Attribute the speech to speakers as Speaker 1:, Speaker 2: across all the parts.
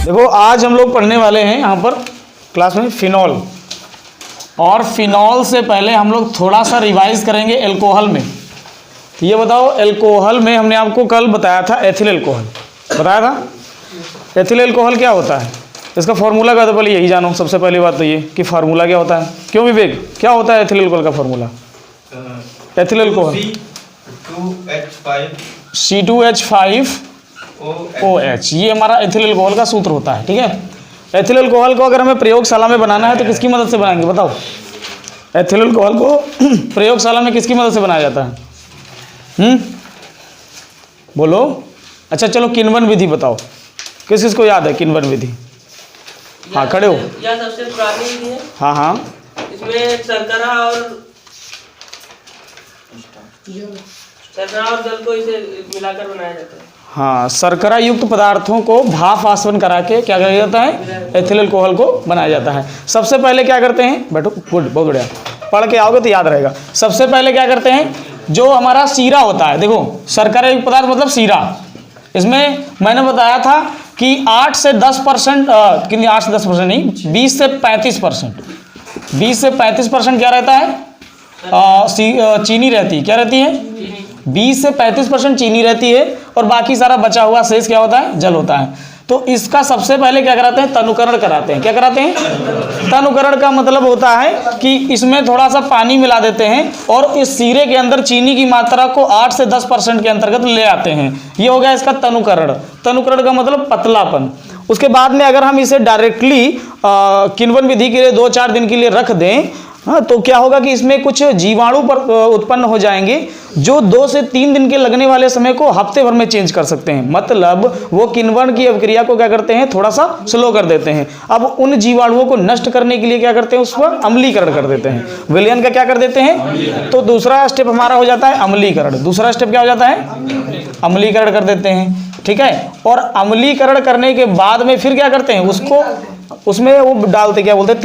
Speaker 1: देखो आज हम लोग पढ़ने वाले हैं यहाँ पर क्लास में फिनॉल, और फिनॉल से पहले हम लोग थोड़ा सा रिवाइज करेंगे एल्कोहल में। तो ये बताओ, एल्कोहल में हमने आपको कल बताया था एथिल एल्कोहल, बताया था। एथिल एल्कोहल क्या होता है, इसका फार्मूला क्या होता है, पहले यही जानो। सबसे पहली बात तो ये कि फार्मूला क्या होता है। क्यों विवेक, क्या होता है एथिल एल्कोहल का फार्मूला? एथिल एल्कोहल C2H5OH, ये हमारा एथिल एल्कोहल का सूत्र होता है। ठीक है, एथिल एल्कोहल को अगर हमें प्रयोगशाला में बनाना है तो किसकी मदद से बनाएंगे बताओ? एथिल एल्कोहल को प्रयोगशाला में किसकी मदद से बनाया जाता है? बोलो। अच्छा चलो, किण्वन विधि बताओ, किस किस को याद है किण्वन विधि? हाँ खड़े हो।
Speaker 2: यह सबसे पुरानी विधि है।
Speaker 1: हाँ हाँ,
Speaker 2: इसमें शर्करा और जल को इसे मिलाकर बनाया जाता है।
Speaker 1: हाँ, शर्करा युक्त पदार्थों को भाप आसवन करा के क्या किया जाता है? एथिल एल्कोहल को बनाया जाता है। सबसे पहले क्या करते हैं, बैठो, गुड, बहुत बढ़िया, पढ़ के आओगे तो याद रहेगा। सबसे पहले क्या करते हैं, जो हमारा शीरा होता है, देखो शर्करा युक्त पदार्थ मतलब शीरा, इसमें मैंने बताया था कि 8 से 10% कितनी, 8 से 10% नहीं, 20 से 35%, 20 से 35% क्या रहता है? चीनी रहती है। क्या रहती है? 20 से 35% चीनी रहती है, और बाकी सारा बचा हुआ शेष क्या होता है? जल होता है। तो इसका सबसे पहले क्या कराते हैं? तनुकरण कराते हैं। क्या कराते हैं? तनुकरण का मतलब होता है कि इसमें थोड़ा सा पानी मिला देते हैं और इस शीरे के अंदर चीनी की मात्रा को 8 से 10% के अंतर्गत ले आते हैं। ये हो गया इसका तनुकरण। तनुकरण का मतलब पतलापन। उसके बाद में अगर हम इसे डायरेक्टली किण्वन विधि के लिए 2-4 दिन के लिए रख दें, हाँ, तो क्या होगा कि इसमें कुछ जीवाणु पर उत्पन्न हो जाएंगे जो 2 से 3 दिन के लगने वाले समय को हफ्ते भर में चेंज कर सकते हैं। मतलब वो किण्वन की अभिक्रिया को क्या करते हैं? थोड़ा सा स्लो कर देते हैं। अब उन जीवाणुओं को नष्ट करने के लिए क्या करते हैं? उस पर अम्लीकरण कर देते हैं, विलयन का क्या कर देते हैं? तो दूसरा स्टेप हमारा हो जाता है अम्लीकरण। दूसरा स्टेप क्या हो जाता है? अम्लीकरण कर देते हैं। ठीक है, और अम्लीकरण करने के बाद में फिर क्या करते हैं? उसको उसमें वो डालते, क्या बोलते हैं,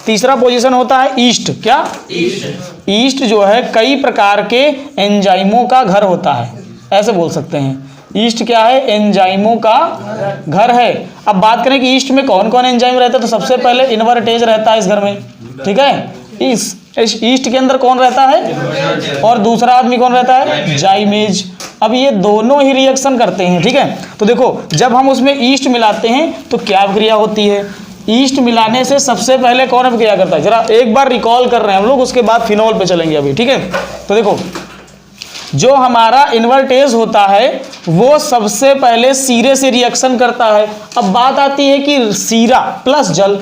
Speaker 1: तीसरा पोजीशन होता है ईस्ट। क्या? ईस्ट जो है कई प्रकार के एंजाइमों का घर होता है, ऐसे बोल सकते हैं। ईस्ट क्या है? एंजाइमों का घर है। अब बात करें कि ईस्ट में कौन कौन एंजाइम रहता है, तो सबसे पहले इन्वर्टेज रहता है इस घर में। ठीक है, इस ईस्ट के अंदर कौन रहता है, और दूसरा आदमी कौन रहता है? जाइमेज। अब ये दोनों ही रिएक्शन करते हैं। ठीक है, तो देखो जब हम उसमें ईस्ट मिलाते हैं तो क्या अभिक्रिया होती है? ईस्ट मिलाने से सबसे पहले कौन अभिक्रिया करता है? जरा एक बार रिकॉल कर रहे हैं हम लोग, उसके बाद फिनॉल पे चलेंगे अभी। ठीक है, तो देखो जो हमारा इन्वर्टेज होता है वो सबसे पहले शीरे से रिएक्शन करता है। अब बात आती है कि शीरा प्लस जल,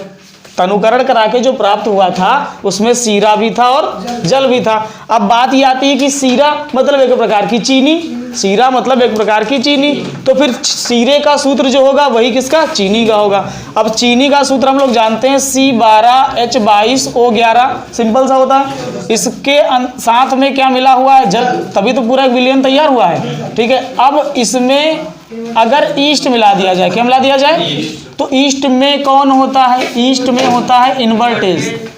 Speaker 1: तनुकरण करा के जो प्राप्त हुआ था उसमें शीरा भी था और जल भी था। अब बात ये आती है कि शीरा मतलब एक प्रकार की चीनी, शीरा मतलब एक प्रकार की चीनी, तो फिर शीरे का सूत्र जो होगा वही किसका? चीनी का होगा। अब चीनी का सूत्र हम लोग जानते हैं C12H22O11, सिंपल सा होता है। इसके साथ में क्या मिला हुआ है? जल, तभी तो पूरा एक विलयन तैयार हुआ है। ठीक है, अब इसमें अगर ईस्ट मिला दिया जाए, क्या मिला दिया जाए? तो ईस्ट में कौन होता है? ईस्ट में होता है इन्वर्टेज।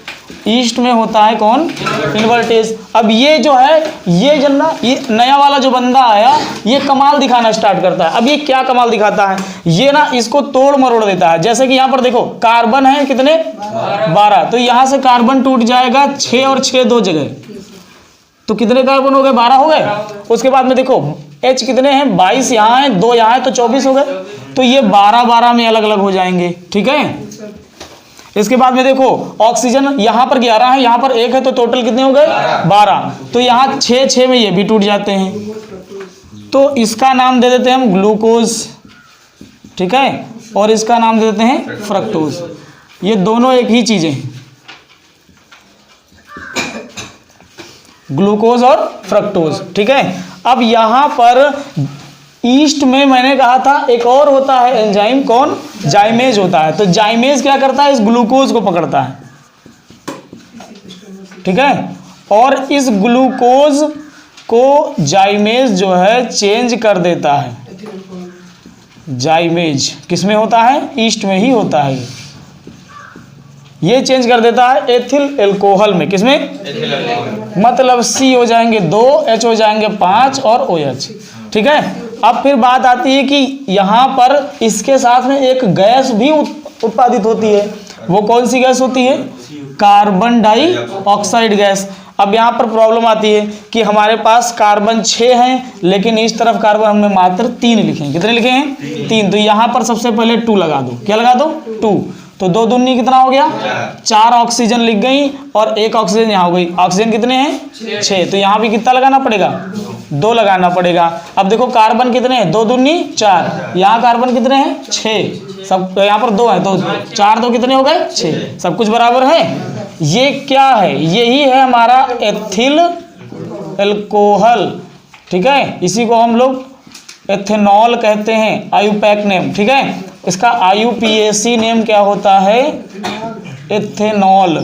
Speaker 1: ईस्ट में होता है कौन? इन्वर्टेज। अब ये जो है, ये जन्ना, ये नया वाला जो बंदा आया, ये कमाल दिखाना स्टार्ट करता है। अब ये क्या कमाल दिखाता है? ये ना इसको तोड़ मरोड़ देता है। जैसे कि यहाँ पर देखो कार्बन है कितने? 12। तो यहाँ से कार्बन टूट जाएगा 6 और 6 2 जगह, तो कितने कार्बन हो गए? 12 हो गए। उसके बाद में देखो H कितने हैं? 22 यहाँ है, 2 यहाँ है, तो 24 हो गए। तो ये 12 में अलग अलग हो जाएंगे। ठीक है, इसके बाद में देखो ऑक्सीजन यहाँ पर 11 है, यहाँ पर 1 है, तो टोटल कितने हो गए? 12। तो यहाँ 6 में ये भी टूट जाते हैं, तो इसका नाम दे देते हैं हम ग्लूकोज। ठीक है, और इसका नाम दे देते हैं फ्रक्टोज। ये दोनों एक ही चीजें हैं, ग्लूकोज और फ्रक्टोज। ठीक है, अब यहाँ पर ईस्ट में मैंने कहा था एक और होता है एंजाइम, कौन? जाइमेज होता है। तो जाइमेज क्या करता है? इस ग्लूकोज को पकड़ता है। ठीक है, और इस ग्लूकोज को जाइमेज जो है चेंज कर देता है। जाइमेज किस में होता है? ईस्ट में ही होता है। ये चेंज कर देता है एथिल एल्कोहल में। किसमें? मतलब C हो जाएंगे 2, H हो जाएंगे 5 और OH। ठीक है, अब फिर बात आती है कि यहाँ पर इसके साथ में एक गैस भी उत्पादित होती है। वो कौन सी गैस होती है? Carbon dioxide gas. अब यहाँ पर प्रॉब्लम आती है कि हमारे पास कार्बन 6 हैं, लेकिन इस तरफ कार्बन हमने मात्र 3 लिखे हैं। कितने लिखे हैं? 3। तो यहाँ पर सबसे पहले 2 लगा दो। क्या लगा दो? 2। तो 2 दूनी कितना हो गया? 4 ऑक्सीजन लिख गई और 1 ऑक्सीजन यहाँ हो गई। ऑक्सीजन कितने हैं? 6। तो यहाँ भी कितना लगाना पड़ेगा? 2 लगाना पड़ेगा। अब देखो कार्बन कितने हैं? 2 दूनी 4। यहाँ कार्बन कितने हैं? 6। सब यहाँ पर 2 है, तो 4 2 कितने हो गए? 6। सब कुछ बराबर है। ये क्या है? यही है हमारा एथिल एल्कोहल। ठीक है, इसी को हम लोग एथेनॉल कहते हैं, आयुपैक नेम। ठीक है, इसका IUPAC नेम क्या होता है? एथेनॉल।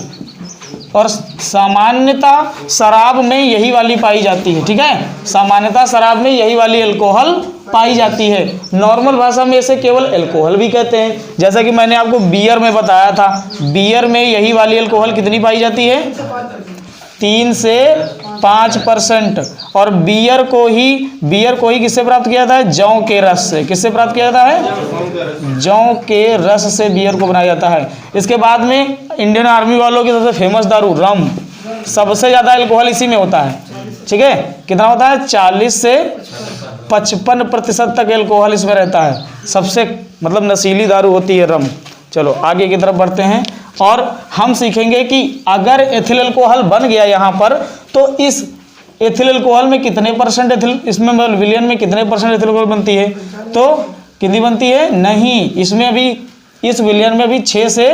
Speaker 1: और सामान्यतः शराब में यही वाली पाई जाती है। ठीक है, सामान्यतः शराब में यही वाली अल्कोहल पाई जाती है। नॉर्मल भाषा में इसे केवल अल्कोहल भी कहते हैं। जैसा कि मैंने आपको बियर में बताया था, बियर में यही वाली अल्कोहल कितनी पाई जाती है? 3 से 5%। और बियर को ही किससे प्राप्त किया जाता है? जौ के रस से। किससे प्राप्त किया जाता है? जौ के रस से बियर को बनाया जाता है। इसके बाद में इंडियन आर्मी वालों की सबसे फेमस दारू रम, सबसे ज़्यादा अल्कोहल इसी में होता है। ठीक है, कितना होता है? 40 से 55% तक अल्कोहल इसमें रहता है। सबसे मतलब नशीली दारू होती है रम। चलो आगे की तरफ बढ़ते हैं और हम सीखेंगे कि अगर एथिल अल्कोहल बन गया यहाँ पर, तो इस एथिल अल्कोहल में कितने परसेंट एथिल, इसमें विलियन में कितने परसेंट एथिल अल्कोहल बनती है? तो कितनी बनती है? नहीं, इसमें भी, इस विलियन में भी 6 से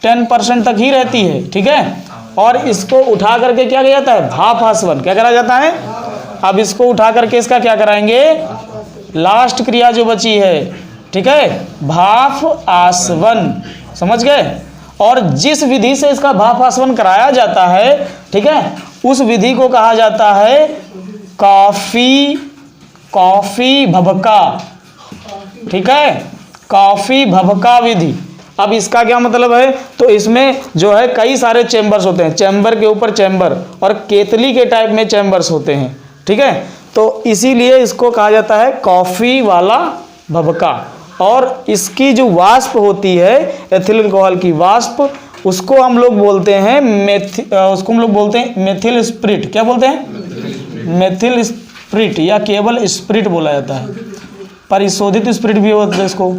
Speaker 1: 10% तक ही रहती है। ठीक है, और इसको उठा करके क्या किया जाता है? भाप आसवन। क्या करा जाता है? अब इसको उठा करके इसका क्या कराएंगे? लास्ट क्रिया जो बची है, ठीक है, भाप आसवन। समझ गए? और जिस विधि से इसका भाप आसवन कराया जाता है, ठीक है, उस विधि को कहा जाता है कॉफी भभका। ठीक है, कॉफी भभका विधि। अब इसका क्या मतलब है? तो इसमें जो है कई सारे चैम्बर्स होते हैं, चैम्बर के ऊपर चैम्बर, और केतली के टाइप में चैम्बर्स होते हैं। ठीक है, तो इसीलिए इसको कहा जाता है कॉफी वाला भभका। और इसकी जो वाष्प होती है, एथिल अल्कोहल की वाष्प, उसको हम लोग बोलते हैं मेथिल स्प्रिट। क्या बोलते हैं? मेथिल स्प्रिट, या केवल स्प्रिट बोला जाता है। परिशोधित स्प्रिट भी बोलते हैं इसको,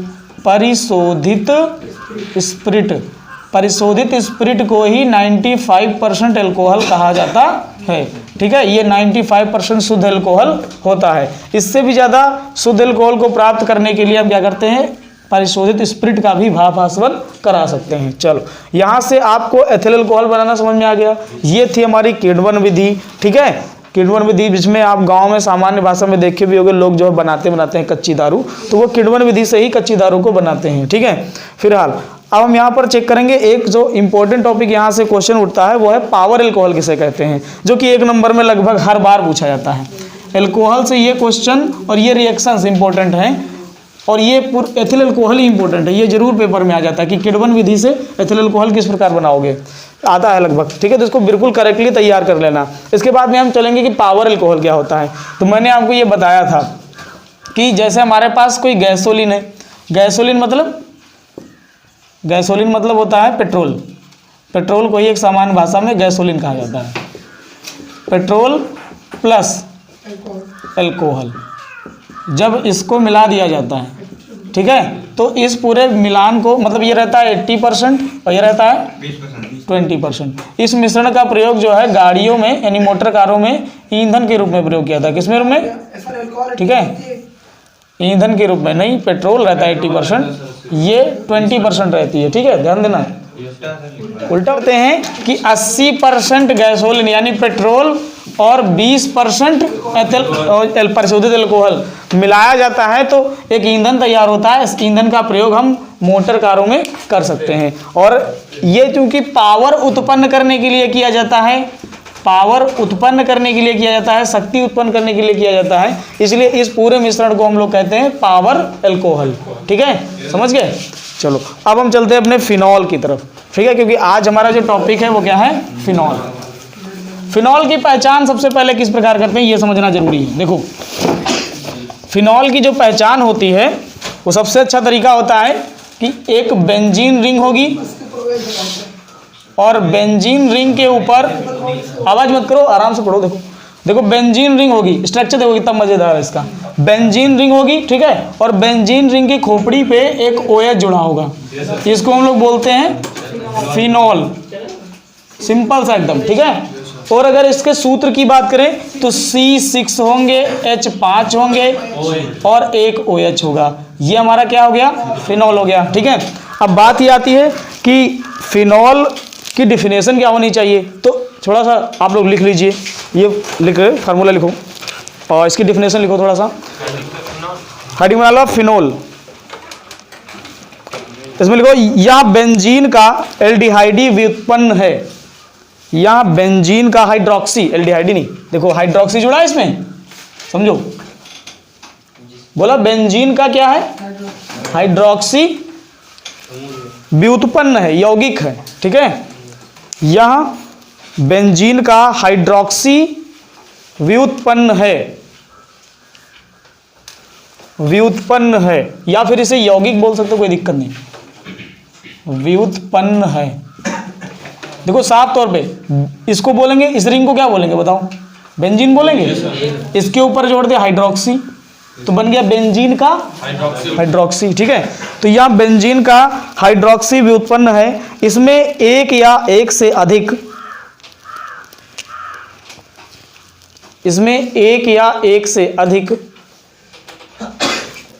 Speaker 1: परिशोधित स्प्रिट। परिशोधित स्प्रिट को ही 95% अल्कोहल कहा जाता है। ठीक है, ये 95% शुद्ध अल्कोहल होता है। इससे भी ज़्यादा शुद्ध अल्कोहल को प्राप्त करने के लिए हम क्या करते हैं? परिशोधित स्प्रिट का भी भाप आसवन करा सकते हैं। चलो, यहाँ से आपको एथिल अल्कोहल बनाना समझ में आ गया। ये थी हमारी किण्वन विधि। ठीक है, किण्वन विधि, जिसमें आप गांव में सामान्य भाषा में देखे भी होंगे, लोग जो बनाते हैं कच्ची दारू, तो वो किण्वन विधि से ही कच्ची दारू को बनाते हैं। ठीक है, फिलहाल अब हम यहाँ पर चेक करेंगे एक जो इंपॉर्टेंट टॉपिक यहाँ से क्वेश्चन उठता है, वो है पावर अल्कोहल किसे कहते हैं, जो कि 1 नंबर में लगभग हर बार पूछा जाता है। अल्कोहल से ये क्वेश्चन और ये रिएक्शंस इंपॉर्टेंट हैं, और ये एथिल अल्कोहल ही इंपॉर्टेंट है। ये जरूर पेपर में आ जाता है कि किण्वन विधि से एथिल अल्कोहल किस प्रकार बनाओगे, आता है लगभग। ठीक है, तो इसको बिल्कुल करेक्टली तैयार कर लेना। इसके बाद में हम चलेंगे कि पावर अल्कोहल क्या होता है। तो मैंने आपको ये बताया था कि जैसे हमारे पास कोई गैसोलीन है, गैसोलीन मतलब होता है पेट्रोल। पेट्रोल को ही एक सामान्य भाषा में गैसोलीन कहा जाता है। पेट्रोल प्लस अल्कोहल, जब इसको मिला दिया जाता है, ठीक है, तो इस पूरे मिलान को, मतलब ये रहता है 80% और ये रहता है 20%। इस मिश्रण का प्रयोग जो है गाड़ियों में, यानी मोटर कारों में ईंधन के रूप में प्रयोग किया था। किस में रूप में? ठीक है, ईंधन के रूप में नहीं, पेट्रोल रहता है 80%, ये 20% रहती है। ठीक है, ध्यान देना। उल्टा होते हैं कि 80% गैसोलीन यानी पेट्रोल और 20% परिशोधित अल्कोहल मिलाया जाता है, तो एक ईंधन तैयार होता है। इस ईंधन का प्रयोग हम मोटर कारों में कर सकते हैं। और ये चूंकि पावर उत्पन्न करने के लिए किया जाता है, पावर उत्पन्न करने के लिए किया जाता है, शक्ति उत्पन्न करने के लिए किया जाता है, इसलिए इस पूरे मिश्रण को हम लोग कहते हैं पावर अल्कोहल। ठीक है, समझ गए? चलो अब हम चलते हैं अपने फिनॉल की तरफ। ठीक है, क्योंकि आज हमारा जो टॉपिक है वो क्या है? फिनॉल। फिनॉल की पहचान सबसे पहले किस प्रकार करते हैं ये समझना जरूरी है। देखो, फिनॉल की जो पहचान होती है वो सबसे अच्छा तरीका होता है कि एक बेंजीन रिंग होगी और बेंजीन रिंग के ऊपर, आवाज मत करो, आराम से पढ़ो, देखो देखो बेंजीन रिंग होगी, स्ट्रक्चर देखो कितना मजेदार है इसका। बेंजीन रिंग होगी, ठीक है, और बेंजीन रिंग की खोपड़ी पे एक OH जुड़ा होगा, इसको हम लोग बोलते हैं फिनॉल। सिंपल सा एकदम, ठीक है। और अगर इसके सूत्र की बात करें तो C6 होंगे, H5 होंगे और एक OH होगा। ये हमारा क्या हो गया, फिनॉल हो गया, ठीक है। अब बात ये आती है कि फिनॉल की डिफिनेशन क्या होनी चाहिए, तो थोड़ा सा आप लोग लिख लीजिए, ये लिख रहे फार्मूला लिखो और इसकी डिफिनेशन लिखो, थोड़ा सा हेडिंग बना लो फिनॉल। इसमें लिखो यह बेंजीन का एल्डिहाइडी व्युत्पन्न है, यह बेंजीन का हाइड्रोक्सी, एल्डिहाइडी नहीं, देखो हाइड्रोक्सी जुड़ा है इसमें, समझो, बोला बेंजीन का क्या है, हाइड्रोक्सी व्युत्पन्न है, यौगिक है, ठीक है। यह बेंजीन का हाइड्रोक्सी व्युत्पन्न है, व्युत्पन्न है, या फिर इसे यौगिक बोल सकते हो, कोई दिक्कत नहीं, व्युत्पन्न है। देखो साफ तौर पे इसको बोलेंगे, इस रिंग को क्या बोलेंगे बताओ, बेंजीन बोलेंगे, इसके ऊपर जोड़ दे हाइड्रोक्सी तो बन गया बेंजीन का हाइड्रोक्सी, ठीक है। तो यह बेंजीन का हाइड्रोक्सी व्युत्पन्न है, इसमें एक या एक से अधिक, इसमें एक या एक से अधिक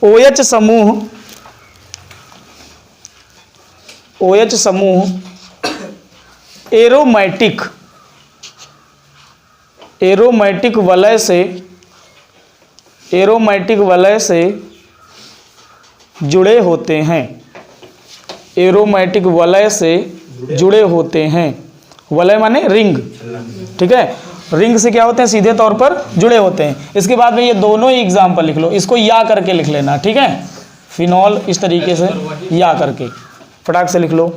Speaker 1: OH समूह, OH समूह एरोमेटिक, एरोमेटिक वलय से, एरोमेटिक वलय से जुड़े होते हैं, एरोमेटिक वलय से जुड़े होते हैं, वलय माने रिंग, ठीक है, रिंग से क्या होते हैं, सीधे तौर पर जुड़े होते हैं। इसके बाद में ये दोनों ही एग्जाम्पल लिख लो, इसको या करके लिख लेना, ठीक है, फिनॉल इस तरीके से या करके फटाक से लिख लो।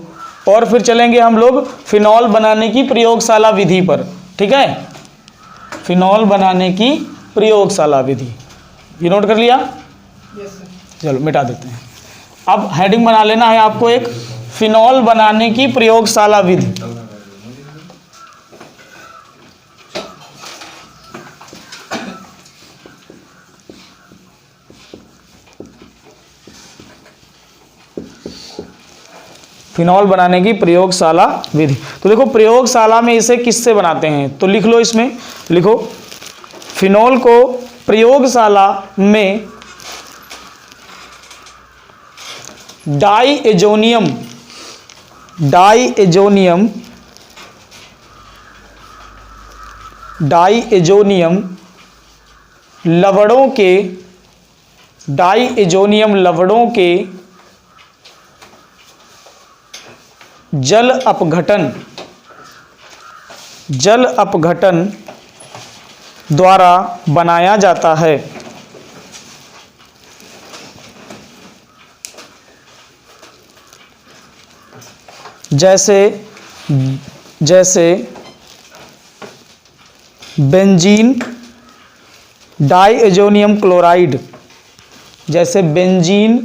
Speaker 1: और फिर चलेंगे हम लोग फिनॉल बनाने की प्रयोगशाला विधि पर, ठीक है, फिनॉल बनाने की प्रयोगशाला विधि, ये नोट कर लिया, चलो मिटा देते हैं। अब हेडिंग बना लेना है आपको एक, फिनॉल बनाने की प्रयोगशाला विधि। फिनॉल बनाने की प्रयोगशाला विधि, तो देखो प्रयोगशाला में इसे किससे बनाते हैं, तो लिख लो, इसमें लिखो फिनॉल को प्रयोगशाला में डाईएजोनियम, डाईएजोनियम, डाईएजोनियम लवणों के, डाईएजोनियम लवणों के जल अपघटन, जल अपघटन द्वारा बनाया जाता है। जैसे जैसे बेंजीन डाईएजोनियम क्लोराइड, जैसे बेंजीन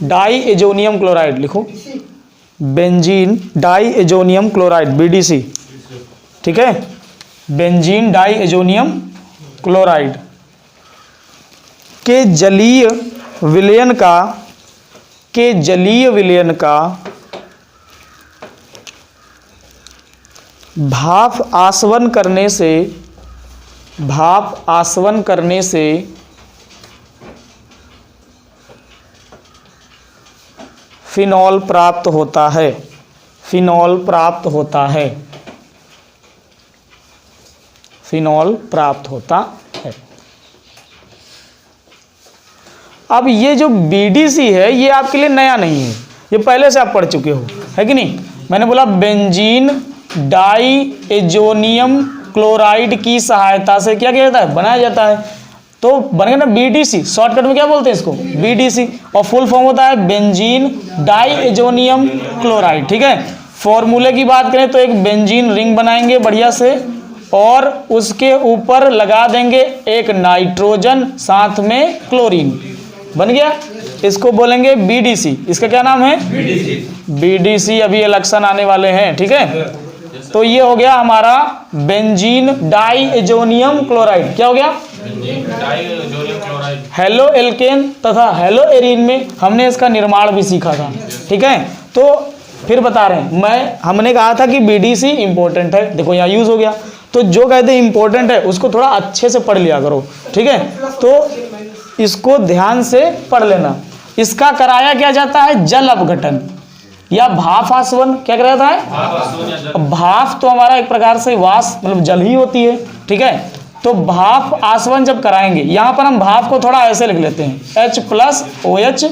Speaker 1: डाईएजोनियम क्लोराइड, लिखो बेंजीन डाईएजोनियम क्लोराइड, BDC, ठीक है, बेंजीन डाईएजोनियम क्लोराइड के जलीय विलयन का, के जलीय विलयन का भाप आसवन करने से, भाप आसवन करने से फिनॉल प्राप्त होता है, फिनॉल प्राप्त होता है, फिनॉल प्राप्त होता है। अब ये जो BDC है ये आपके लिए नया नहीं है, ये पहले से आप पढ़ चुके हो, है कि नहीं। मैंने बोला बेंजीन डाईएजोनियम क्लोराइड की सहायता से क्या किया जाता है, बनाया जाता है, तो बनेगा ना BDC, शॉर्टकट में क्या बोलते हैं इसको, BDC, और फुल फॉर्म होता है बेंजीन डाईएजोनियम क्लोराइड, ठीक है। फॉर्मूले की बात करें तो एक बेंजीन रिंग बनाएंगे बढ़िया से, और उसके ऊपर लगा देंगे एक नाइट्रोजन, साथ में क्लोरीन, बन गया। इसको बोलेंगे बीडीसी। इसका क्या नाम है? बीडीसी। अभी इलेक्शन आने वाले हैं, ठीक है। तो ये हो गया हमारा बेंजीन डाइएजोनियम क्लोराइड। क्या हो गया? हेलो एल्केन तथा हेलो एरीन में हमने इसका निर्माण भी सीखा था, ठीक है। तो फिर बता रहे हैं, हमने कहा था कि बीडीसी इंपॉर्टेंट है, देखो यहाँ यूज हो गया। तो जो कहते हैं इंपॉर्टेंट है उसको थोड़ा अच्छे से पढ़ लिया करो, ठीक है। तो इसको ध्यान से पढ़ लेना। इसका कराया क्या जाता है? जल अपघटन या भाप आसवन। क्या कराया जाता है? भाप तो हमारा एक प्रकार से वाष्प मतलब जल ही होती है, ठीक है। तो भाप आसवन जब कराएंगे, यहां पर हम भाप को थोड़ा ऐसे लिख लेते हैं, H+OH-।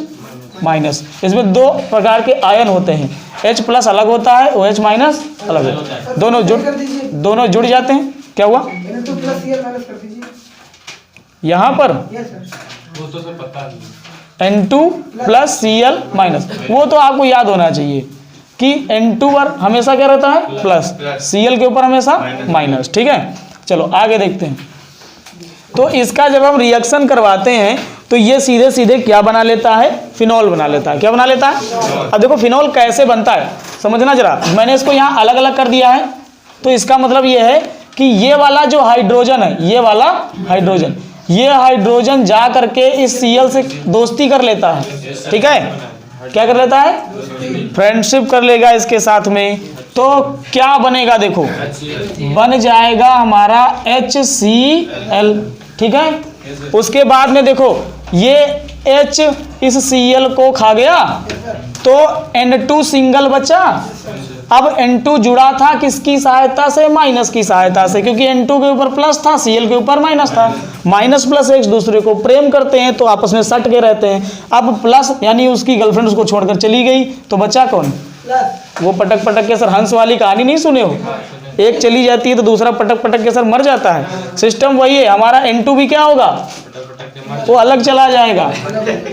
Speaker 1: इसमें 2 प्रकार के आयन होते हैं, H+ अलग होता है, OH- अलग होता है। दोनों जुड़ जाते हैं। क्या हुआ यहां पर? N2+Cl-। वो तो आपको याद होना चाहिए कि N2 पर हमेशा क्या रहता है? प्लस, Cl के ऊपर हमेशा माइनस, ठीक है। चलो आगे देखते हैं। तो इसका जब हम रिएक्शन करवाते हैं तो ये सीधे सीधे क्या बना लेता है? फिनॉल बना लेता है। क्या बना लेता है? अब देखो फिनॉल कैसे बनता है समझना जरा। मैंने इसको यहाँ अलग अलग कर दिया है, तो इसका मतलब ये है कि ये वाला जो हाइड्रोजन है, ये वाला हाइड्रोजन, ये हाइड्रोजन जा करके इस Cl से दोस्ती कर लेता है, ठीक है। क्या कर लेता है? फ्रेंडशिप कर लेगा इसके साथ में। तो क्या बनेगा? देखो बन जाएगा हमारा HCl, ठीक है। उसके बाद में देखो ये H इस Cl को खा गया तो N2 सिंगल बचा। अब N2 जुड़ा था किसकी सहायता से? माइनस की सहायता से, क्योंकि N2 के ऊपर प्लस था, Cl के ऊपर माइनस था। माइनस प्लस एक दूसरे को प्रेम करते हैं तो आपस में सट के रहते हैं। अब प्लस यानी उसकी गर्लफ्रेंड उसको छोड़कर चली गई तो बचा कौन? वो पटक पटक के सर हंस वाली कहानी नहीं सुने हो? एक चली जाती है तो दूसरा पटक पटक के सर मर जाता है। सिस्टम वही है हमारा। N2 भी क्या होगा? वो अलग चला जाएगा,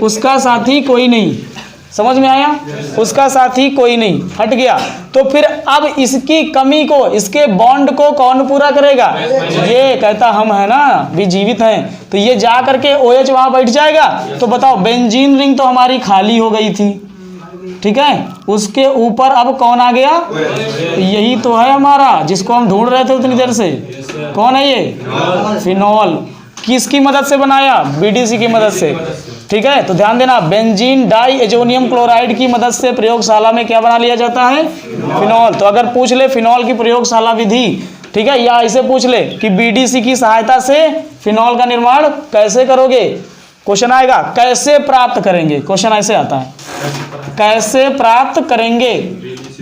Speaker 1: उसका साथी कोई नहीं। समझ में आया? उसका साथी कोई नहीं, हट गया। तो फिर अब इसकी कमी को, इसके बॉन्ड को कौन पूरा करेगा? ये कहता हम है ना, भी जीवित हैं, तो ये जा करके OH वहां बैठ जाएगा। तो बताओ बेंजीन रिंग तो हमारी खाली हो गई थी, ठीक है। उसके ऊपर अब कौन आ गया? यही तो है हमारा जिसको हम ढूंढ रहे थे उतनी देर से। कौन है ये? फिनॉल। किसकी मदद से बनाया? बीडीसी की मदद से, ठीक है। तो ध्यान देना, बेंजीन डाइएजोनियम क्लोराइड की मदद से प्रयोगशाला में क्या बना लिया जाता है? फिनॉल। तो अगर पूछ ले फिनॉल की प्रयोगशाला विधि, ठीक है, या इसे पूछ ले कि बीडीसी की सहायता से फिनॉल का निर्माण कैसे करोगे, क्वेश्चन आएगा कैसे प्राप्त करेंगे। क्वेश्चन ऐसे आता है, कैसे प्राप्त करेंगे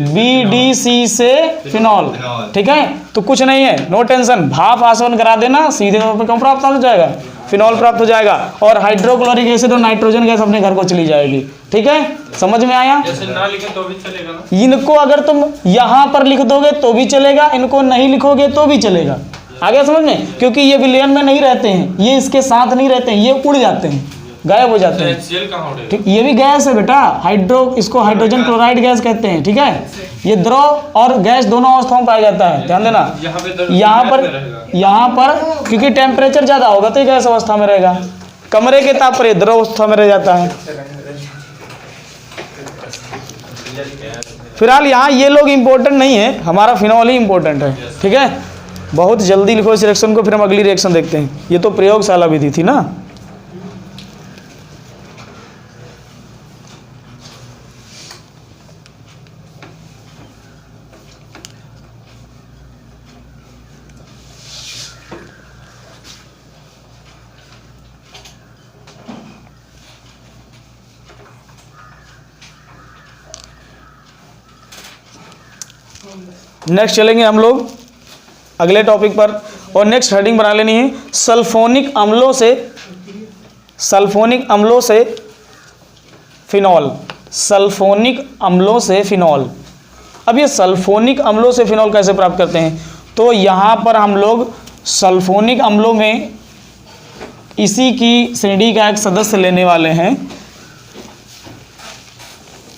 Speaker 1: बीडीसी से फिनॉल, ठीक है। तो कुछ नहीं है, नो टेंशन, भाप आसवन करा देना, सीधे तौर पर कौन प्राप्त हो जाएगा? फिनॉल प्राप्त हो जाएगा। और हाइड्रोक्लोरिक एसिड और नाइट्रोजन गैस अपने घर को चली जाएगी, ठीक है। समझ में आया?
Speaker 2: जैसे ना लिखे तो भी चलेगा ना?
Speaker 1: इनको अगर तुम यहां पर लिख दोगे तो भी चलेगा, इनको नहीं लिखोगे तो भी चलेगा। आ गया समझ में? क्योंकि ये विलयन में नहीं रहते हैं, ये इसके साथ नहीं रहते हैं, ये उड़ जाते हैं, गायब हो जाते हैं।
Speaker 2: HCl कहाँ उड़ेगा?
Speaker 1: ठीक, ये भी गैस है बेटा, इसको हाइड्रोजन क्लोराइड गैस कहते हैं, ठीक है। ये द्रव और गैस दोनों अवस्थाओं में पाया जाता है, ध्यान देना। यहाँ पर क्योंकि टेम्परेचर ज्यादा होगा तो ये गैस अवस्था में रहेगा, कमरे के ताप पर ये द्रव अवस्था में रह जाता है। फिलहाल यहाँ ये लोग इंपॉर्टेंट नहीं है, हमारा फिनॉल ही इंपॉर्टेंट है, ठीक है। बहुत जल्दी लिखो इस रिएक्शन को, फिर हम अगली रिएक्शन देखते हैं। ये तो प्रयोगशाला विधि थी ना। नेक्स्ट चलेंगे हम लोग अगले टॉपिक पर, और नेक्स्ट हेडिंग बना लेनी है सल्फोनिक अम्लों से फिनॉल। सल्फोनिक अम्लों से फिनॉल। अब ये सल्फोनिक अम्लों से फिनॉल कैसे प्राप्त करते हैं? तो यहाँ पर हम लोग सल्फोनिक अम्लों में इसी की श्रेणी का एक सदस्य लेने वाले हैं।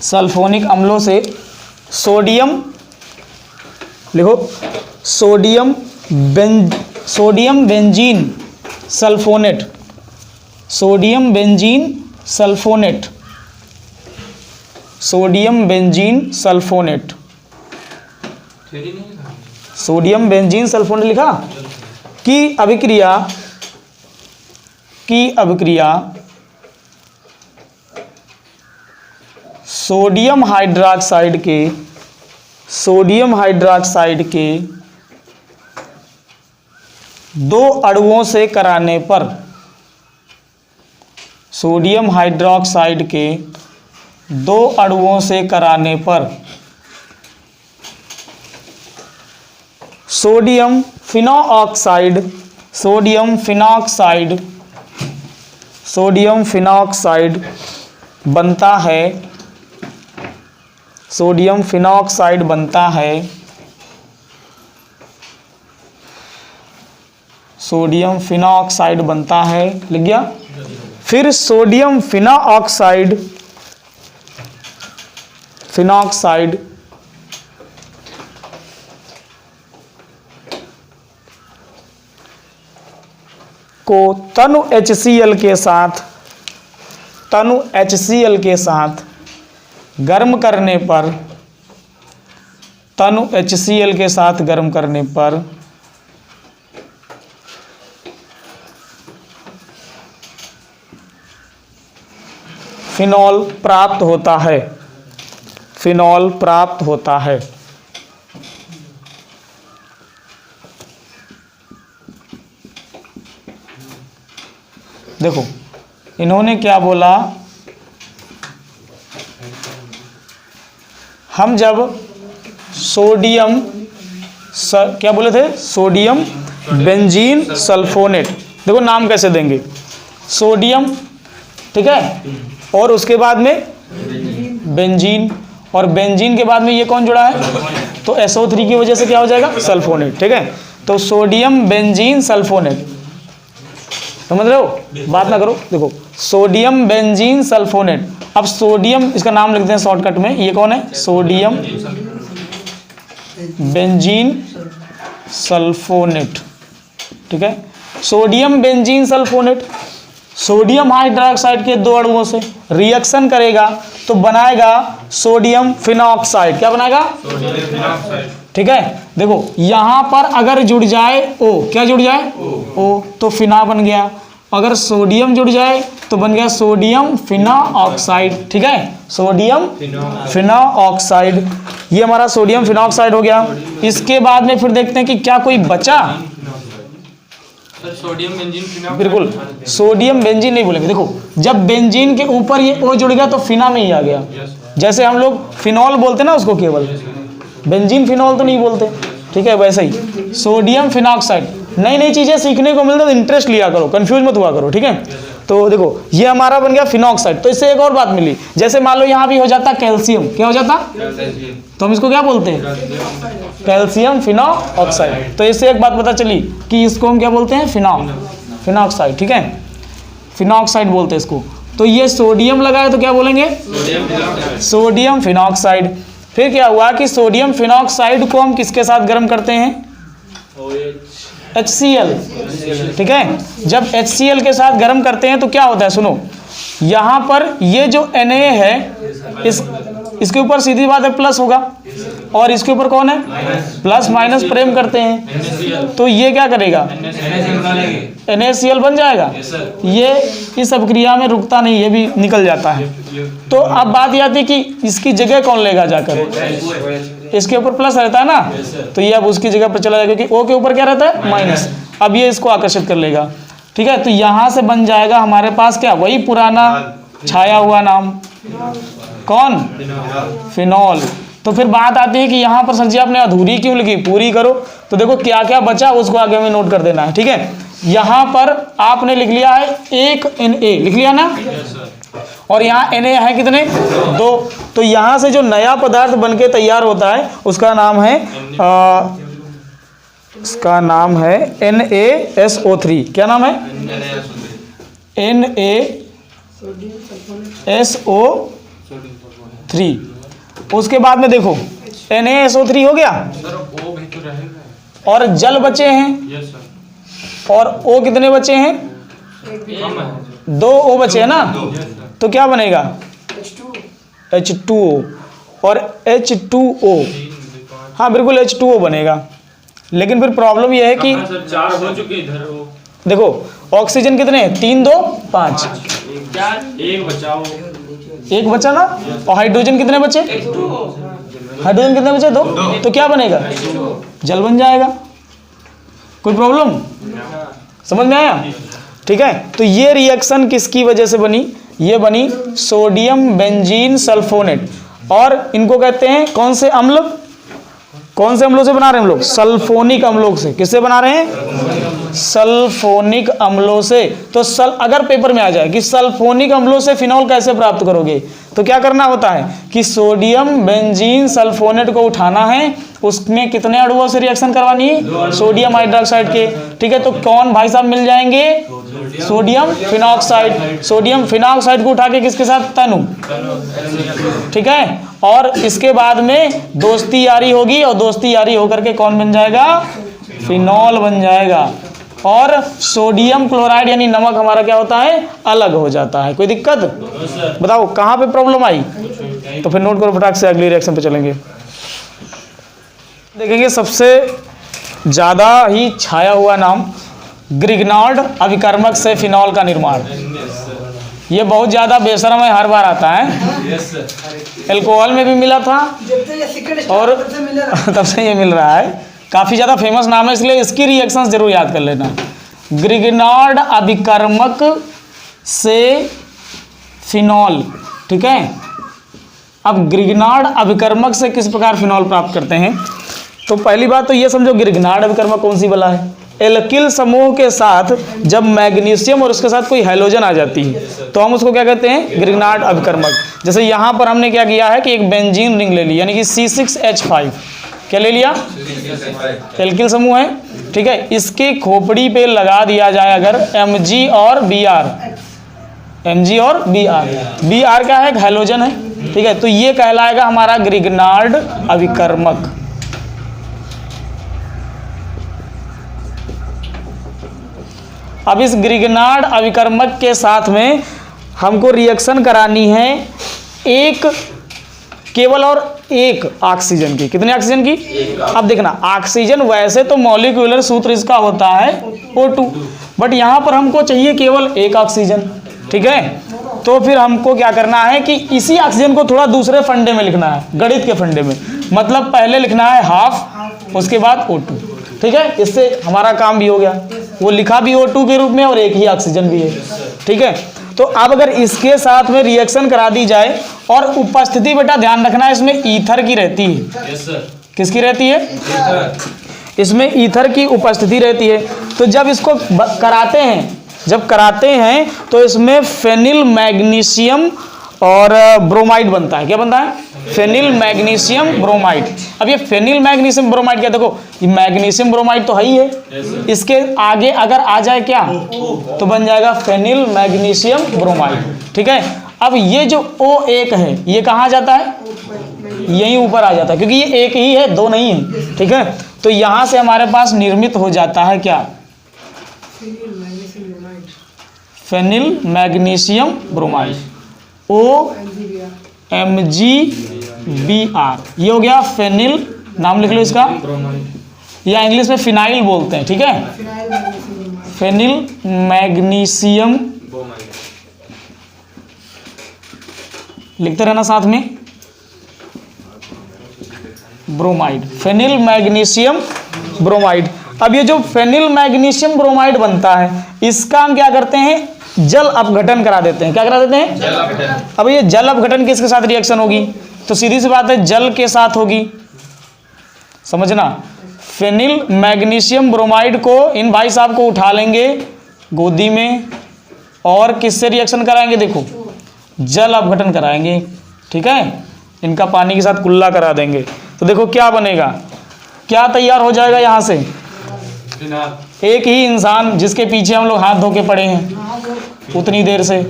Speaker 1: सल्फोनिक अम्लों से सोडियम, लिखो sodium sodium benzene sulphonate, sodium benzene sulphonate, sodium benzene sulphonate,
Speaker 2: theory नहीं था।
Speaker 1: सोडियम बेंजीन सल्फोनेट लिखा। की अभिक्रिया सोडियम हाइड्रोक्साइड के दो अणुओं से कराने पर, सोडियम हाइड्रोक्साइड के दो अणुओं से कराने पर सोडियम फिनॉक्साइड बनता है, सोडियम फिनॉक्साइड बनता है, सोडियम फिनॉक्साइड बनता है, लिख गया। फिर सोडियम फिनॉक्साइड को तनु HCl के साथ गर्म करने पर, तनु HCl के साथ गर्म करने पर फिनॉल प्राप्त होता है, फिनॉल प्राप्त होता है। देखो इन्होंने क्या बोला, हम जब सोडियम क्या बोले थे, सोडियम बेंजीन सल्फोनेट, देखो नाम कैसे देंगे, सोडियम, ठीक है, और उसके बाद में बेंजीन, और बेंजीन के बाद में ये कौन जुड़ा है, तो SO3 की वजह से क्या हो जाएगा, सल्फोनेट, ठीक है। तो सोडियम बेंजीन सल्फोनेट, समझ रहे हो, बात ना करो। देखो सोडियम बेंजीन सल्फोनेट, अब सोडियम इसका नाम लिखते हैं शॉर्टकट में, ये कौन है, सोडियम बेंजीन सल्फोनेट, ठीक है। Sodium benzene sulphonate sodium hydroxide के दो अणुओं से रिएक्शन करेगा तो बनाएगा सोडियम फिनॉक्साइड, क्या बनाएगा,
Speaker 2: सोडियम फिनॉक्साइड,
Speaker 1: ठीक है। देखो यहां पर अगर जुड़ जाए O, क्या जुड़ जाए, O, तो फिना बन गया। अगर सोडियम जुड़ जाए तो बन गया सोडियम फिनॉक्साइड, ठीक है, सोडियम फिनॉक्साइड, ये हमारा सोडियम फिनॉक्साइड हो गया। इसके बाद में फिर देखते हैं कि क्या कोई बचा,
Speaker 2: सोडियम बेंजीन फिनॉक्साइड,
Speaker 1: बिल्कुल सोडियम बेंजीन नहीं बोलेंगे। देखो जब बेंजीन के ऊपर ये O जुड़ गया तो फिना में ही आ गया, जैसे हम लोग फिनॉल बोलते ना उसको, केवल बेंजीन फिनॉल तो नहीं बोलते, ठीक है। वैसे ही सोडियम फिनॉक्साइड, नई नई चीज़ें सीखने को मिलता है तो इंटरेस्ट लिया करो, कंफ्यूज मत हुआ करो, ठीक है। तो देखो ये हमारा बन गया फिनॉक्साइड। तो इससे एक और बात मिली, जैसे मान लो यहाँ भी हो जाता कैल्शियम, क्या हो जाता, तो हम इसको क्या बोलते हैं, कैल्शियम फिनॉक्साइड। तो इससे एक बात पता चली कि इसको हम क्या बोलते हैं, फिनॉक्साइड, ठीक है, फिनॉक्साइड बोलते हैं इसको। तो ये सोडियम लगा है तो क्या बोलेंगे, सोडियम फिनॉक्साइड। फिर क्या हुआ कि सोडियम फिनॉक्साइड को हम किसके साथ गर्म करते हैं, HCl, ठीक है। जब HCl के साथ गर्म करते हैं तो क्या होता है, सुनो, यहाँ पर ये जो Na है इसके ऊपर सीधी बात है प्लस होगा, और इसके ऊपर कौन है, प्लस माइनस प्रेम करते हैं, तो ये क्या करेगा, NaCl बन जाएगा। ये इस अभिक्रिया में रुकता नहीं, ये भी निकल जाता है। तो अब बात यह आती है कि इसकी जगह कौन लेगा जाकर, इसके ऊपर प्लस रहता है ना, तो ये अब उसकी जगह पर चला जाएगा, क्योंकि O के ऊपर क्या रहता है, माइनस। अब ये इसको आकर्षित कर लेगा, ठीक है। तो यहाँ से बन जाएगा हमारे पास क्या, वही पुराना छाया हुआ नाम, कौन, फिनॉल। तो फिर बात आती है कि यहाँ पर सर जी आपने अधूरी क्यों लिखी, पूरी करो। तो देखो क्या क्या बचा उसको आगे में नोट कर देना है, ठीक है। यहाँ पर आपने लिख लिया है एक Na, लिख लिया ना, और यहाँ Na है कितने, 2। तो यहाँ से जो नया पदार्थ बनके तैयार होता है उसका नाम है इसका नाम है NaSO3। क्या नाम है, NaSO3। उसके बाद में देखो NaSO3 हो गया,
Speaker 2: सर O भी तो रहेगा,
Speaker 1: और जल बचे हैं,
Speaker 2: यस सर।
Speaker 1: और O कितने बचे हैं?
Speaker 2: कम है।
Speaker 1: 2 O बचे हैं ना,
Speaker 2: यस सर।
Speaker 1: तो क्या बनेगा? H2O और H2O, हाँ बिल्कुल H2O बनेगा। लेकिन फिर प्रॉब्लम यह है कि
Speaker 2: कहाँ सर 4 हो चुके इधर वो
Speaker 1: देखो ऑक्सीजन कितने हैं? 3 2 5,
Speaker 2: एक बचाओ।
Speaker 1: एक बचा ना, और हाइड्रोजन कितने बचे? हाइड्रोजन कितने बचे? 2, तो क्या बनेगा? जल बन जाएगा। कोई प्रॉब्लम समझ में आया? ठीक है, तो ये रिएक्शन किसकी वजह से बनी? ये बनी सोडियम बेंजीन सल्फोनेट, और इनको कहते हैं कौन से अम्ल? कौन से अम्लों से बना रहे हैं हम लोग? सल्फोनिक अम्लों से। किससे बना रहे हैं? सल्फोनिक अम्लों से। तो अगर पेपर में आ जाए कि सल्फोनिक अम्लों से फिनॉल कैसे प्राप्त करोगे, तो क्या करना होता है कि सोडियम बेंजीन सल्फोनेट को उठाना है, उसमें कितने अणुओं से रिएक्शन करवानी है? सोडियम हाइड्रोक्साइड के। ठीक है, तो कौन भाई साहब मिल जाएंगे? Sodium phenoxide. सोडियम फिनॉक्साइड को उठा के किसके साथ? तनु। ठीक है, और इसके बाद में दोस्ती यारी होगी, और दोस्ती यारी होकर के कौन बन जाएगा? फिनॉल बन जाएगा। और सोडियम क्लोराइड यानी नमक हमारा क्या होता है? अलग हो जाता है। कोई दिक्कत? बताओ कहाँ पे प्रॉब्लम आई? तो फिर नोट करो फटाक से, अगली रिएक्शन पे चलेंगे। देखेंगे सबसे ज़्यादा ही छाया हुआ नाम, ग्रिग्नार्ड अभिकर्मक से फिनॉल का निर्माण। ये बहुत ज़्यादा बेशर्म है, हर बार आता है। एल्कोहल में भी मिला था और तब से ये मिल रहा है। काफ़ी ज़्यादा फेमस नाम है, इसलिए इसकी रिएक्शंस जरूर याद कर लेना। ग्रिग्नार्ड अभिकर्मक से फिनॉल। ठीक है, अब ग्रिग्नार्ड अभिकर्मक से किस प्रकार फिनॉल प्राप्त करते हैं? तो पहली बात तो ये समझो, ग्रिग्नार्ड अभिकर्मक कौन सी बला है? एल्किल समूह के साथ जब मैग्नीशियम और उसके साथ कोई हैलोजन आ जाती है तो हम उसको क्या कहते हैं? ग्रिग्नार्ड अभिकर्मक। जैसे यहाँ पर हमने क्या किया है कि एक बेंजीन रिंग ले ली, यानी कि C6H5। क्या ले लिया? एल्किल समूह है। ठीक है, इसके खोपड़ी पे लगा दिया जाए अगर Mg और Br। Mg और Br, Br क्या है? हैलोजन है। ठीक है, तो ये कहलाएगा हमारा ग्रिग्नार्ड अभिकर्मक। अब इस ग्रिग्नार्ड अभिकर्मक के साथ में हमको रिएक्शन करानी है एक, केवल और एक ऑक्सीजन की। कितने ऑक्सीजन की? अब देखना, ऑक्सीजन वैसे तो मॉलिक्यूलर सूत्र इसका होता है O2, बट यहाँ पर हमको चाहिए केवल एक ऑक्सीजन। ठीक है, तो फिर हमको क्या करना है कि इसी ऑक्सीजन को थोड़ा दूसरे फंडे में लिखना है, गणित के फंडे में। मतलब पहले लिखना है हाफ, उसके बाद O2। ठीक है, इससे हमारा काम भी हो गया। वो लिखा भी O2 के रूप में और एक ही ऑक्सीजन भी है। ठीक है, तो अब अगर इसके साथ में रिएक्शन करा दी जाए, और उपस्थिति बेटा ध्यान रखना है इसमें ईथर की रहती है।
Speaker 2: Yes sir.
Speaker 1: किसकी रहती है? इसमें ईथर की उपस्थिति रहती है। तो जब इसको कराते हैं, जब कराते हैं तो इसमें फेनिल मैग्नीशियम और ब्रोमाइड बनता है। क्या बनता है? Phenyl magnesium bromide. अब ये फेनिल मैग्नीशियम ब्रोमाइड क्या, देखो ये मैग्नीशियम ब्रोमाइड तो है ही है, इसके आगे अगर आ जाए क्या तो बन जाएगा फेनिल मैग्नीशियम ब्रोमाइड। ठीक है, अब ये जो O1 है ये कहाँ जाता है? यहीं ऊपर आ जाता है, क्योंकि ये एक ही है, दो नहीं है। ठीक है, तो यहाँ से हमारे पास निर्मित हो जाता है क्या? Phenyl magnesium bromide, OMgBr। ये हो गया फेनिल, नाम लिख लो इसका, या इंग्लिश में फिनाइल बोलते हैं। ठीक है, फेनिल मैग्नीशियम, लिखते रहना साथ में, ब्रोमाइड, फेनिल मैग्नीशियम ब्रोमाइड। अब ये जो फेनिल मैग्नीशियम ब्रोमाइड बनता है, इसका हम क्या करते हैं? जल अपघटन करा देते हैं। क्या करा देते हैं?
Speaker 2: जल अपघटन।
Speaker 1: अब ये जल अपघटन किसके साथ रिएक्शन होगी? तो सीधी सी बात है, जल के साथ होगी। समझना, फेनिल मैग्नीशियम ब्रोमाइड को इन भाई साहब को उठा लेंगे गोदी में, और किससे रिएक्शन कराएंगे? देखो, जल अपघटन कराएंगे। ठीक है, इनका पानी के साथ कुल्ला करा देंगे, तो देखो क्या बनेगा, क्या तैयार हो जाएगा यहाँ से? एक ही इंसान जिसके पीछे हम लोग हाथ धो के पड़े हैं उतनी देर से।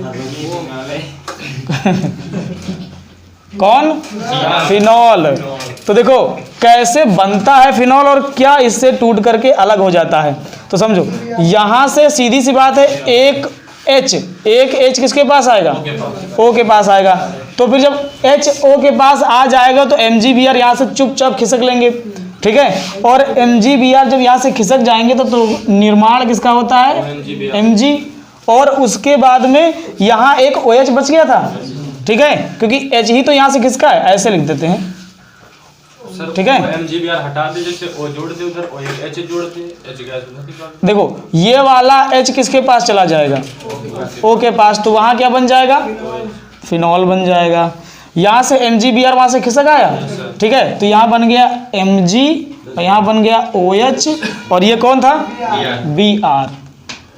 Speaker 1: कौन? फिनॉल। तो तो देखो कैसे बनता है फिनॉल और क्या इससे टूट करके अलग हो जाता है। तो समझो यहां से सीधी सी बात है, एक एच किसके पास आएगा, ओ के पास आएगा। तो फिर जब एच ओ के पास आ जाएगा तो MgBr यहाँ से चुपचाप खिसक लेंगे, ठीक है। और MgBr जब यहाँ से खिसक जाएंगे तो निर्माण किसका होता है, Mg। और उसके बाद में यहाँ एक OH बच गया था, ठीक है, क्योंकि H ही तो यहाँ से खिसका है, ऐसे लिख देते हैं, ठीक है।
Speaker 2: MgBr हटा दे, जैसे O जोड़ दे उधर, और एक H जोड़ दे, H गैस उधर निकाल।
Speaker 1: देखो ये वाला H किसके पास चला जाएगा, O के पास, तो वहाँ क्या बन जाएगा, फिनॉल बन जाएगा। यहाँ से MgBr वहाँ से खिसक आया, ठीक है, तो यहाँ बन गया Mg और यहाँ बन गया OH और ये कौन था, Br।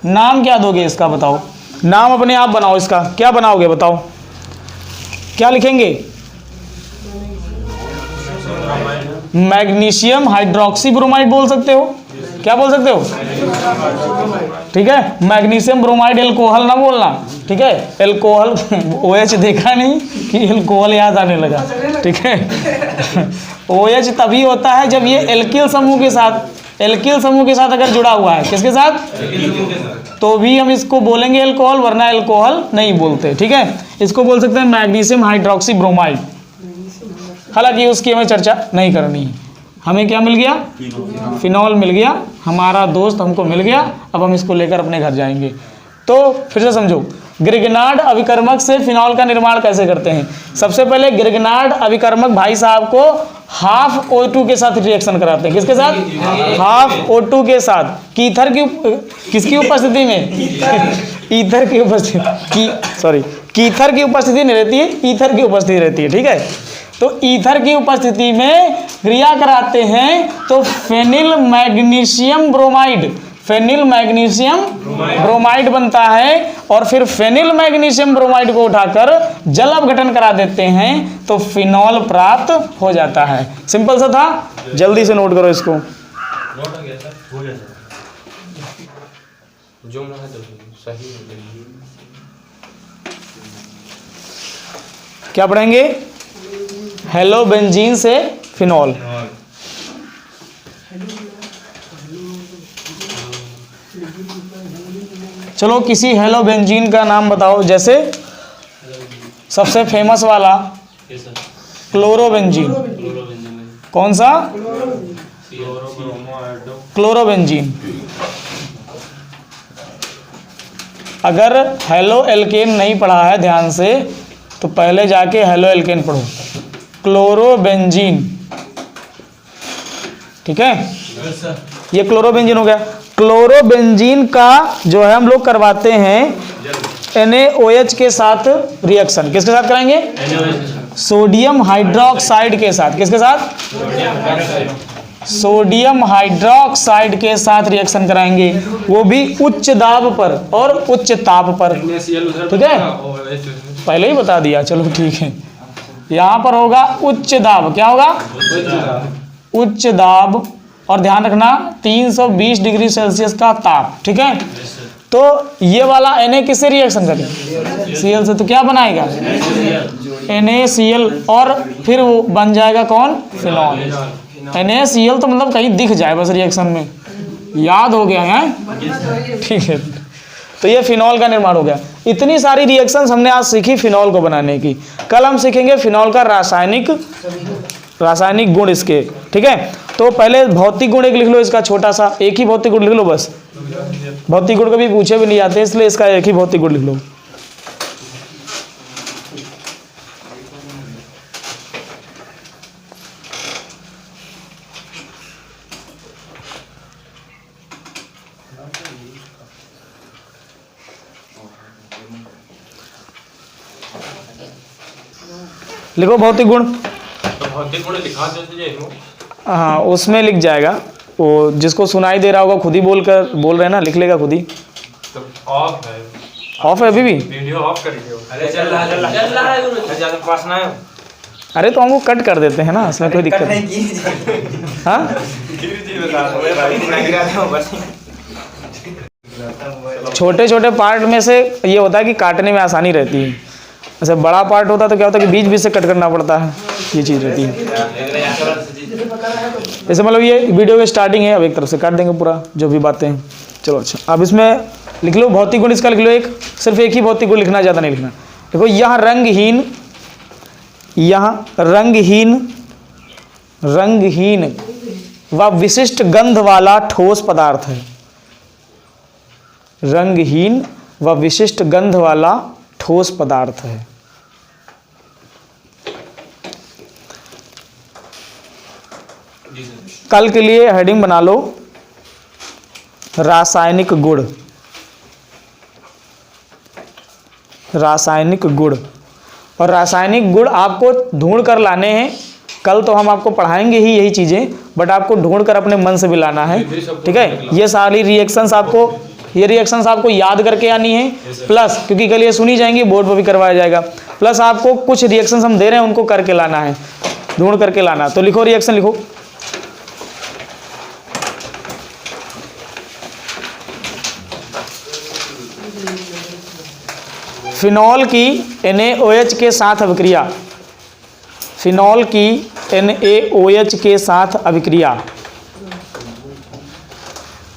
Speaker 1: नाम क्या दोगे इसका बताओ, नाम अपने आप बनाओ, इसका क्या बनाओगे बताओ, क्या लिखेंगे, मैग्नीशियम हाइड्रोक्सी ब्रोमाइड बोल सकते हो, क्या बोल सकते हो, ठीक है। मैग्नीशियम ब्रोमाइड एल्कोहल ना बोलना, ठीक है, एल्कोहल OH देखा नहीं कि एल्कोहल याद आने लगा, ठीक है। OH तभी होता है जब ये एल्किल समूह के साथ अगर जुड़ा हुआ है, किसके साथ, तो भी हम इसको बोलेंगे एल्कोहल, वरना एल्कोहल नहीं बोलते, ठीक है। इसको बोल सकते हैं मैग्नीशियम हाइड्रोक्सी ब्रोमाइड। हालांकि उसकी हमें चर्चा नहीं करनी है। हमें क्या मिल गया, फिनॉल मिल गया, हमारा दोस्त हमको मिल गया। अब हम इसको लेकर अपने घर जाएंगे। तो फिर से समझो, ग्रिग्नार्ड अभिकर्मक से फिनॉल का निर्माण कैसे करते हैं। सबसे पहले ग्रिग्नार्ड अभिकर्मक भाई साहब को हाफ O2 के साथ रिएक्शन कराते हैं, किसके साथ, हाफ O2 के साथ, कीथर की किसकी उपस्थिति में, ईथर की उपस्थिति, कीथर की उपस्थिति नहीं रहती है, ईथर की उपस्थिति रहती है, ठीक है। तो ईथर की उपस्थिति में क्रिया कराते हैं तो फेनिल मैग्नीशियम ब्रोमाइड बनता है। और फिर फेनिल मैग्नीशियम ब्रोमाइड को उठाकर जल अपघटन करा देते हैं तो फिनॉल प्राप्त हो जाता है। सिंपल सा था, जल्दी से नोट करो इसको।
Speaker 2: नोट हो गया सर, हो गया सर, जो मैं सही हो गया।
Speaker 1: क्या पढ़ेंगे, हेलोबेंजीन से फिनॉल। चलो किसी हेलोबेंजीन का नाम बताओ, जैसे सबसे फेमस वाला क्लोरोबेंजीन। कौन सा, क्लोरोबेंजीन। अगर हेलो एल्केन नहीं पढ़ा है ध्यान से तो पहले जाके हेलो एल्केन पढ़ो, क्लोरोबेंजीन, ठीक है। ये क्लोरोबेंजीन हो गया। क्लोरोबेंजीन का जो है हम लोग करवाते हैं NaOH के साथ रिएक्शन, किसके साथ कराएंगे, सोडियम हाइड्रोक्साइड के साथ, किसके साथ, सोडियम हाइड्रोक्साइड के साथ रिएक्शन कराएंगे, वो भी उच्च दाब पर और उच्च ताप पर, ठीक है। पहले ही बता दिया, चलो ठीक है। यहाँ पर होगा उच्च दाब, क्या होगा, उच्च दाब, और ध्यान रखना 320 डिग्री सेल्सियस का ताप, ठीक है। तो ये वाला Na किससे रिएक्शन करेगा, Cl से, तो क्या बनाएगा, NaCl, और फिर वो बन जाएगा कौन, फिनॉल। NaCl तो मतलब कहीं दिख जाए बस रिएक्शन में, याद हो गया है, ठीक है। तो ये फिनॉल का निर्माण हो गया। इतनी सारी रिएक्शंस हमने आज सीखी फिनॉल को बनाने की। कल हम सीखेंगे फिनॉल का रासायनिक गुण इसके, ठीक है। तो पहले भौतिक गुण एक लिख लो इसका, छोटा सा एक ही भौतिक गुण लिख लो बस, भौतिक गुण कभी पूछे भी नहीं जाते इसलिए इसका एक ही भौतिक गुण लिख लो। लिखो भौतिक गुण।
Speaker 2: तो भौतिक गुण लिखा दो,
Speaker 1: हाँ उसमें लिख जाएगा, वो जिसको सुनाई दे रहा होगा खुद ही बोल रहे हैं ना, लिख लेगा खुद ही।
Speaker 2: तो ऑफ है,
Speaker 1: ऑफ है अभी भी,
Speaker 2: वीडियो ऑफ कर दियो। अरे चल रहा है गुरु, ज्यादा पास ना है।
Speaker 1: अरे तो हमको कट कर देते हैं ना, इसमें कोई दिक्कत नहीं। हाँ छोटे छोटे पार्ट में से ये होता है कि काटने में आसानी रहती है। जैसे बड़ा पार्ट होता है तो क्या होता है कि बीच बीच से कट करना पड़ता है। ये चीज़ रहती है। जैसे मतलब ये वीडियो की स्टार्टिंग है, अब एक तरफ से काट देंगे पूरा जो भी बातें हैं। चलो अच्छा, अब इसमें लिख लो भौतिक गुण, इसका लिख लो एक, सिर्फ एक ही भौतिक गुण लिखना, ज़्यादा नहीं लिखना। देखो यहाँ रंगहीन, यहाँ रंगहीन व विशिष्ट गंध वाला ठोस पदार्थ है। रंगहीन व विशिष्ट गंध वाला ठोस पदार्थ है। कल के लिए हेडिंग बना लो रासायनिक गुण। रासायनिक गुण, और रासायनिक गुण आपको ढूंढ कर लाने हैं। कल तो हम आपको पढ़ाएंगे ही यही चीज़ें, बट आपको ढूंढ कर अपने मन से भी लाना है, ठीक है। ये सारी रिएक्शंस आपको, ये रिएक्शंस आपको याद करके आनी है, प्लस क्योंकि कल ये सुनी जाएंगी, बोर्ड पर भी करवाया जाएगा, प्लस आपको कुछ रिएक्शंस हम दे रहे हैं उनको करके लाना है, ढूंढ करके लाना। तो लिखो रिएक्शन लिखो। फिनॉल की NaOH के साथ अभिक्रिया, फिनॉल की NaOH के साथ अभिक्रिया,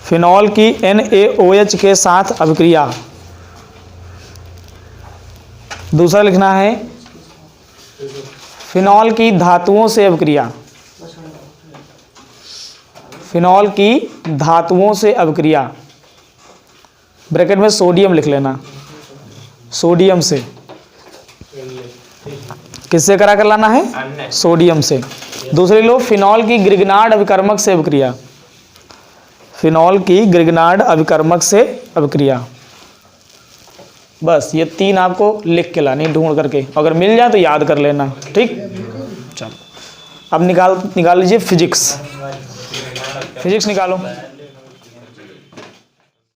Speaker 1: फिनॉल की NaOH के साथ अभिक्रिया। दूसरा लिखना है फिनॉल की धातुओं से अभिक्रिया, फिनॉल की धातुओं से अभिक्रिया। ब्रैकेट में सोडियम लिख लेना, सोडियम से। किससे करा कर लाना है? सोडियम से। दूसरे लो फिनॉल की ग्रिग्नार्ड अभिकर्मक से अभिक्रिया, फिनॉल की ग्रिग्नार्ड अभिकर्मक से अभिक्रिया। बस ये तीन आपको लिख के लानी, ढूंढ करके, अगर मिल जाए तो याद कर लेना, ठीक। चलो अब निकाल लीजिए फिजिक्स, फिजिक्स निकालो।